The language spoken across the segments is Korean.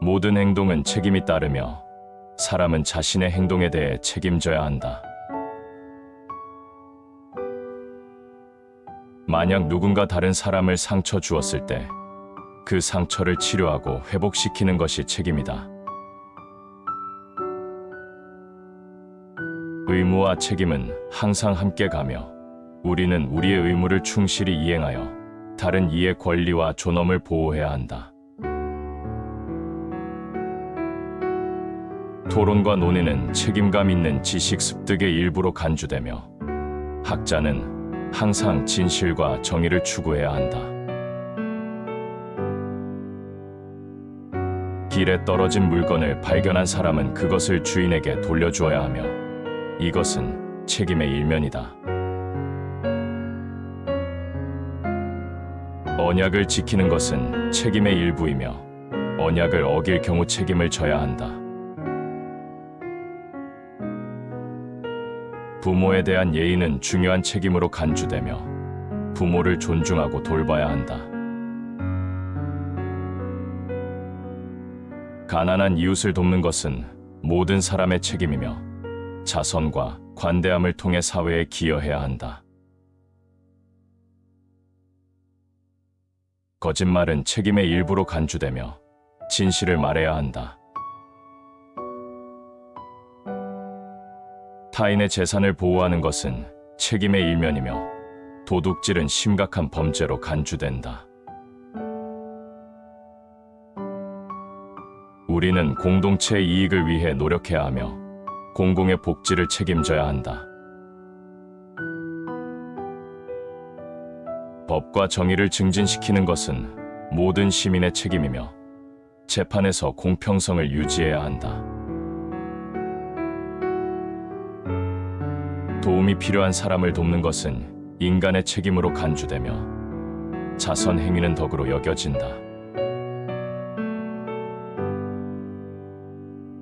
모든 행동은 책임이 따르며 사람은 자신의 행동에 대해 책임져야 한다. 만약 누군가 다른 사람을 상처 주었을 때 그 상처를 치료하고 회복시키는 것이 책임이다. 의무와 책임은 항상 함께 가며 우리는 우리의 의무를 충실히 이행하여 다른 이의 권리와 존엄을 보호해야 한다. 토론과 논의는 책임감 있는 지식 습득의 일부로 간주되며 학자는 항상 진실과 정의를 추구해야 한다. 길에 떨어진 물건을 발견한 사람은 그것을 주인에게 돌려주어야 하며 이것은 책임의 일면이다. 언약을 지키는 것은 책임의 일부이며 언약을 어길 경우 책임을 져야 한다. 부모에 대한 예의는 중요한 책임으로 간주되며 부모를 존중하고 돌봐야 한다. 가난한 이웃을 돕는 것은 모든 사람의 책임이며 자선과 관대함을 통해 사회에 기여해야 한다. 거짓말은 책임의 일부로 간주되며 진실을 말해야 한다. 타인의 재산을 보호하는 것은 책임의 일면이며 도둑질은 심각한 범죄로 간주된다. 우리는 공동체의 이익을 위해 노력해야 하며 공공의 복지를 책임져야 한다. 법과 정의를 증진시키는 것은 모든 시민의 책임이며 재판에서 공평성을 유지해야 한다. 도움이 필요한 사람을 돕는 것은 인간의 책임으로 간주되며 자선 행위는 덕으로 여겨진다.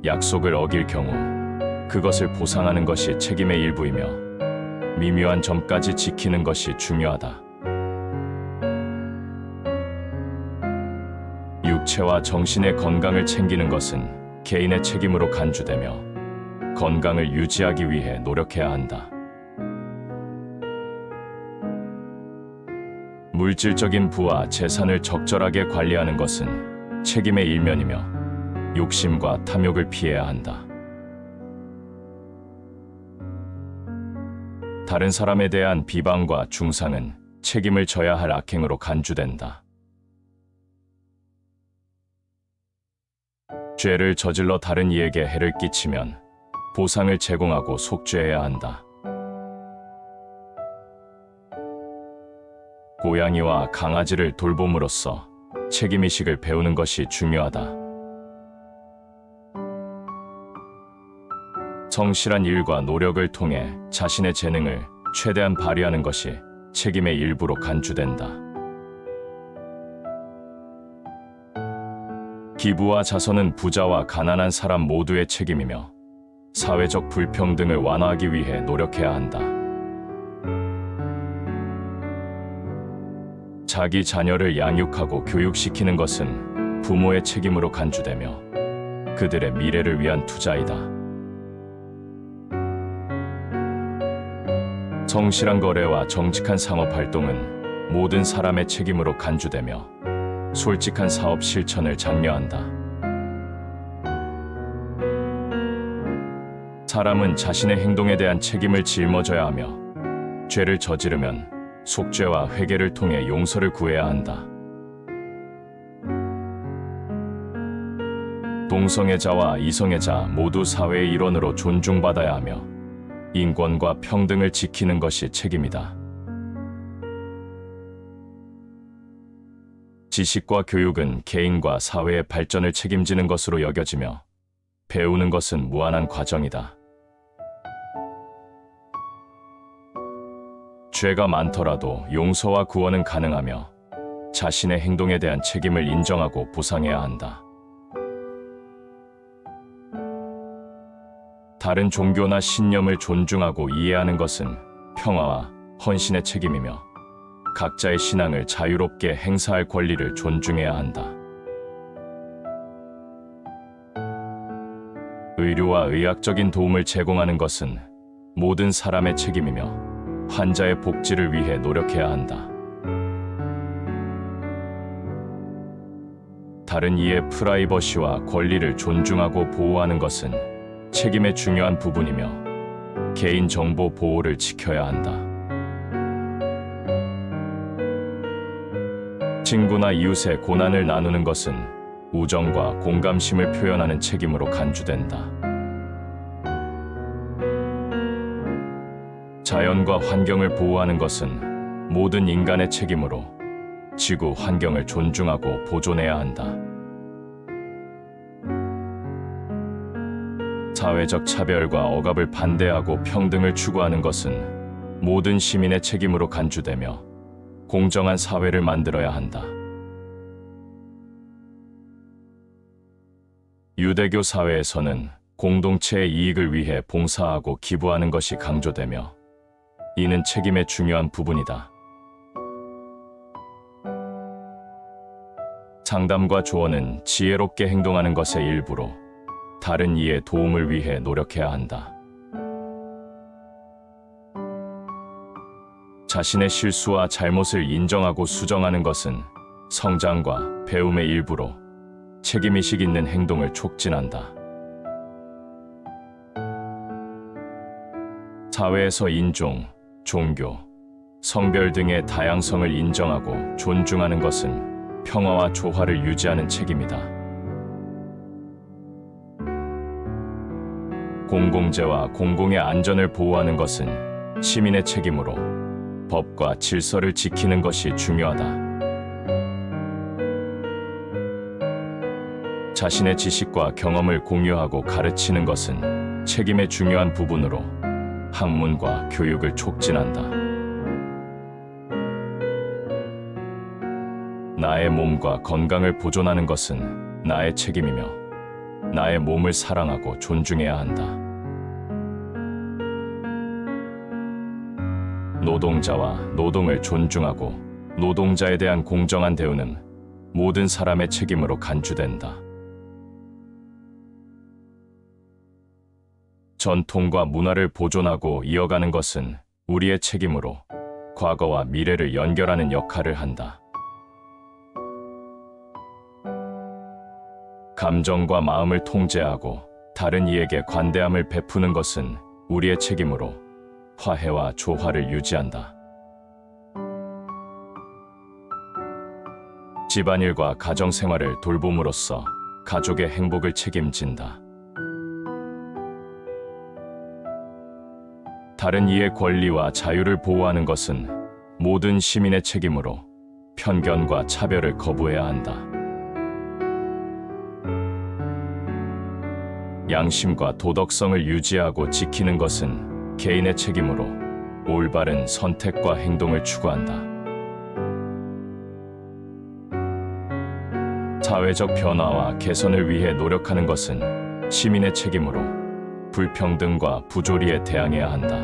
약속을 어길 경우 그것을 보상하는 것이 책임의 일부이며 미묘한 점까지 지키는 것이 중요하다. 육체와 정신의 건강을 챙기는 것은 개인의 책임으로 간주되며 건강을 유지하기 위해 노력해야 한다. 물질적인 부와 재산을 적절하게 관리하는 것은 책임의 일면이며 욕심과 탐욕을 피해야 한다. 다른 사람에 대한 비방과 중상은 책임을 져야 할 악행으로 간주된다. 죄를 저질러 다른 이에게 해를 끼치면 보상을 제공하고 속죄해야 한다. 고양이와 강아지를 돌봄으로써 책임의식을 배우는 것이 중요하다. 성실한 일과 노력을 통해 자신의 재능을 최대한 발휘하는 것이 책임의 일부로 간주된다. 기부와 자선은 부자와 가난한 사람 모두의 책임이며 사회적 불평등을 완화하기 위해 노력해야 한다. 자기 자녀를 양육하고 교육시키는 것은 부모의 책임으로 간주되며 그들의 미래를 위한 투자이다. 성실한 거래와 정직한 상업활동은 모든 사람의 책임으로 간주되며 솔직한 사업 실천을 장려한다. 사람은 자신의 행동에 대한 책임을 짊어져야 하며 죄를 저지르면 속죄와 회개를 통해 용서를 구해야 한다. 동성애자와 이성애자 모두 사회의 일원으로 존중받아야 하며 인권과 평등을 지키는 것이 책임이다. 지식과 교육은 개인과 사회의 발전을 책임지는 것으로 여겨지며 배우는 것은 무한한 과정이다. 죄가 많더라도 용서와 구원은 가능하며 자신의 행동에 대한 책임을 인정하고 보상해야 한다. 다른 종교나 신념을 존중하고 이해하는 것은 평화와 헌신의 책임이며 각자의 신앙을 자유롭게 행사할 권리를 존중해야 한다. 의료와 의학적인 도움을 제공하는 것은 모든 사람의 책임이며 환자의 복지를 위해 노력해야 한다. 다른 이의 프라이버시와 권리를 존중하고 보호하는 것은 책임의 중요한 부분이며 개인정보 보호를 지켜야 한다. 친구나 이웃의 고난을 나누는 것은 우정과 공감심을 표현하는 책임으로 간주된다. 자연과 환경을 보호하는 것은 모든 인간의 책임으로 지구 환경을 존중하고 보존해야 한다. 사회적 차별과 억압을 반대하고 평등을 추구하는 것은 모든 시민의 책임으로 간주되며 공정한 사회를 만들어야 한다. 유대교 사회에서는 공동체의 이익을 위해 봉사하고 기부하는 것이 강조되며 이는 책임의 중요한 부분이다. 상담과 조언은 지혜롭게 행동하는 것의 일부로 다른 이의 도움을 위해 노력해야 한다. 자신의 실수와 잘못을 인정하고 수정하는 것은 성장과 배움의 일부로 책임의식 있는 행동을 촉진한다. 사회에서 인종, 종교, 성별 등의 다양성을 인정하고 존중하는 것은 평화와 조화를 유지하는 책임이다. 공공재와 공공의 안전을 보호하는 것은 시민의 책임으로 법과 질서를 지키는 것이 중요하다. 자신의 지식과 경험을 공유하고 가르치는 것은 책임의 중요한 부분으로 학문과 교육을 촉진한다. 나의 몸과 건강을 보존하는 것은 나의 책임이며 나의 몸을 사랑하고 존중해야 한다. 노동자와 노동을 존중하고 노동자에 대한 공정한 대우는 모든 사람의 책임으로 간주된다. 전통과 문화를 보존하고 이어가는 것은 우리의 책임으로 과거와 미래를 연결하는 역할을 한다. 감정과 마음을 통제하고 다른 이에게 관대함을 베푸는 것은 우리의 책임으로 화해와 조화를 유지한다. 집안일과 가정생활을 돌봄으로써 가족의 행복을 책임진다. 다른 이의 권리와 자유를 보호하는 것은 모든 시민의 책임으로 편견과 차별을 거부해야 한다. 양심과 도덕성을 유지하고 지키는 것은 개인의 책임으로 올바른 선택과 행동을 추구한다. 사회적 변화와 개선을 위해 노력하는 것은 시민의 책임으로 불평등과 부조리에 대항해야 한다.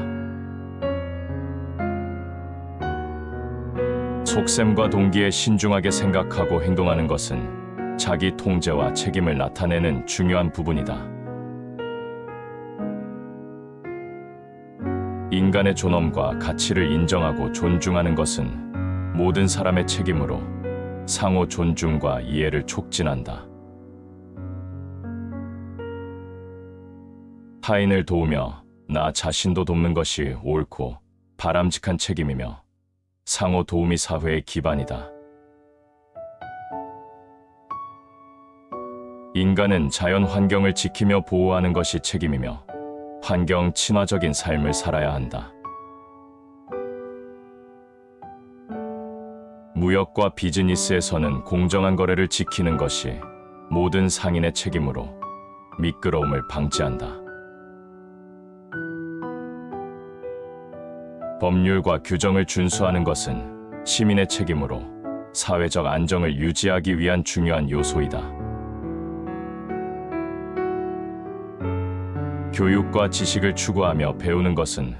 속셈과 동기에 신중하게 생각하고 행동하는 것은 자기 통제와 책임을 나타내는 중요한 부분이다. 인간의 존엄과 가치를 인정하고 존중하는 것은 모든 사람의 책임으로 상호 존중과 이해를 촉진한다. 타인을 도우며 나 자신도 돕는 것이 옳고 바람직한 책임이며 상호 도움이 사회의 기반이다. 인간은 자연 환경을 지키며 보호하는 것이 책임이며 환경 친화적인 삶을 살아야 한다. 무역과 비즈니스에서는 공정한 거래를 지키는 것이 모든 상인의 책임으로 미끄러움을 방지한다. 법률과 규정을 준수하는 것은 시민의 책임으로 사회적 안정을 유지하기 위한 중요한 요소이다. 교육과 지식을 추구하며 배우는 것은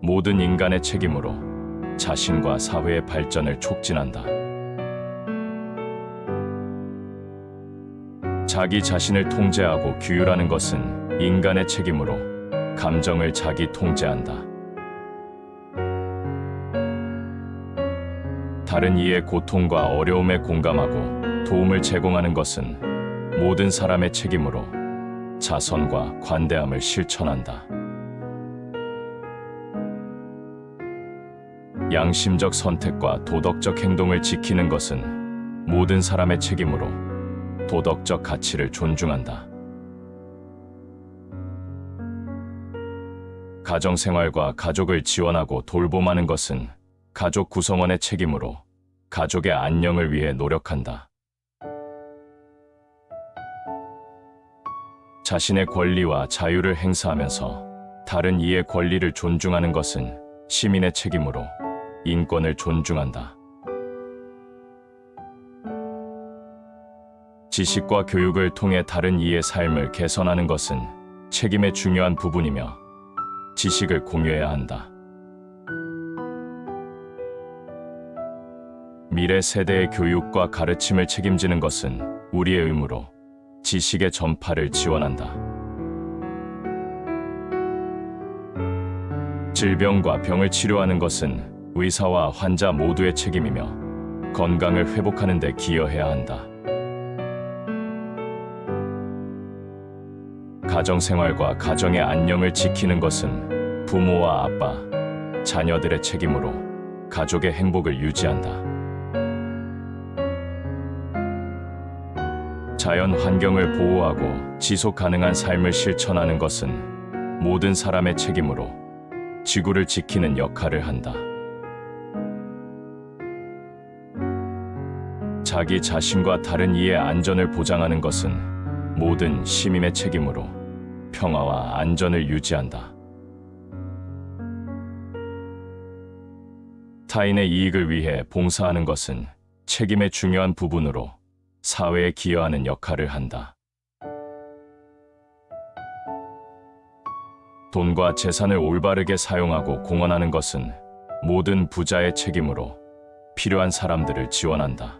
모든 인간의 책임으로 자신과 사회의 발전을 촉진한다. 자기 자신을 통제하고 규율하는 것은 인간의 책임으로 감정을 자기 통제한다. 다른 이의 고통과 어려움에 공감하고 도움을 제공하는 것은 모든 사람의 책임으로 자선과 관대함을 실천한다. 양심적 선택과 도덕적 행동을 지키는 것은 모든 사람의 책임으로 도덕적 가치를 존중한다. 가정생활과 가족을 지원하고 돌봄하는 것은 가족 구성원의 책임으로 가족의 안녕을 위해 노력한다. 자신의 권리와 자유를 행사하면서 다른 이의 권리를 존중하는 것은 시민의 책임으로 인권을 존중한다. 지식과 교육을 통해 다른 이의 삶을 개선하는 것은 책임의 중요한 부분이며 지식을 공유해야 한다. 미래 세대의 교육과 가르침을 책임지는 것은 우리의 의무로 지식의 전파를 지원한다. 질병과 병을 치료하는 것은 의사와 환자 모두의 책임이며 건강을 회복하는 데 기여해야 한다. 가정생활과 가정의 안녕을 지키는 것은 부모와 아빠, 자녀들의 책임으로 가족의 행복을 유지한다. 자연 환경을 보호하고 지속 가능한 삶을 실천하는 것은 모든 사람의 책임으로 지구를 지키는 역할을 한다. 자기 자신과 다른 이의 안전을 보장하는 것은 모든 시민의 책임으로 평화와 안전을 유지한다. 타인의 이익을 위해 봉사하는 것은 책임의 중요한 부분으로 사회에 기여하는 역할을 한다. 돈과 재산을 올바르게 사용하고 공헌하는 것은 모든 부자의 책임으로 필요한 사람들을 지원한다.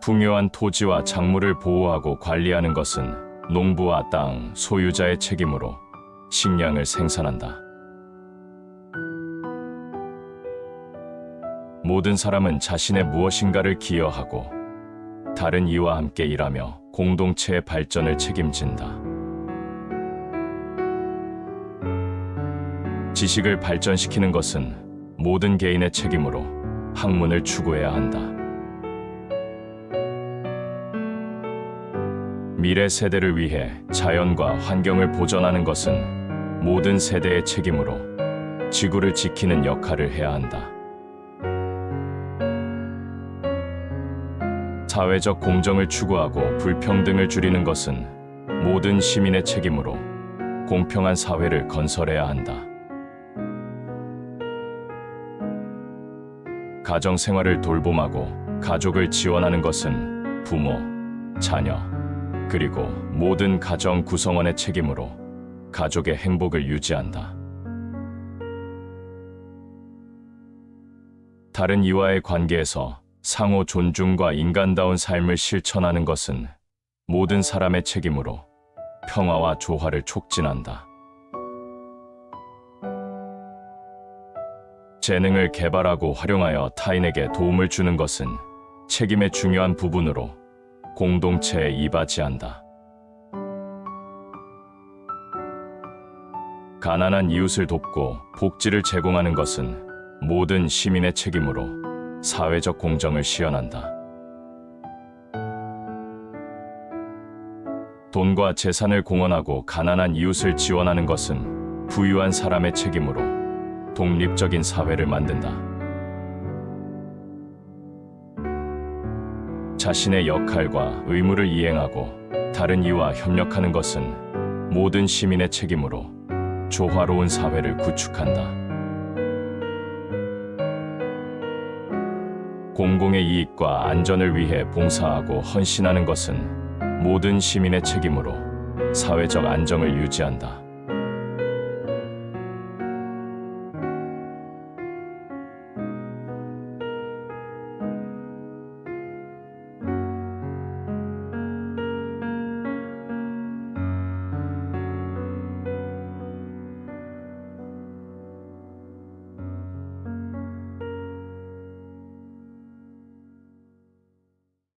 풍요한 토지와 작물을 보호하고 관리하는 것은 농부와 땅 소유자의 책임으로 식량을 생산한다. 모든 사람은 자신의 무엇인가를 기여하고 다른 이와 함께 일하며 공동체의 발전을 책임진다. 지식을 발전시키는 것은 모든 개인의 책임으로 학문을 추구해야 한다. 미래 세대를 위해 자연과 환경을 보존하는 것은 모든 세대의 책임으로 지구를 지키는 역할을 해야 한다. 사회적 공정을 추구하고 불평등을 줄이는 것은 모든 시민의 책임으로 공평한 사회를 건설해야 한다. 가정 생활을 돌봄하고 가족을 지원하는 것은 부모, 자녀, 그리고 모든 가정 구성원의 책임으로 가족의 행복을 유지한다. 다른 이와의 관계에서 상호 존중과 인간다운 삶을 실천하는 것은 모든 사람의 책임으로 평화와 조화를 촉진한다. 재능을 개발하고 활용하여 타인에게 도움을 주는 것은 책임의 중요한 부분으로 공동체에 이바지한다. 가난한 이웃을 돕고 복지를 제공하는 것은 모든 시민의 책임으로 사회적 공정을 시현한다. 돈과 재산을 공헌하고 가난한 이웃을 지원하는 것은 부유한 사람의 책임으로 독립적인 사회를 만든다. 자신의 역할과 의무를 이행하고 다른 이와 협력하는 것은 모든 시민의 책임으로 조화로운 사회를 구축한다. 공공의 이익과 안전을 위해 봉사하고 헌신하는 것은 모든 시민의 책임으로 사회적 안정을 유지한다.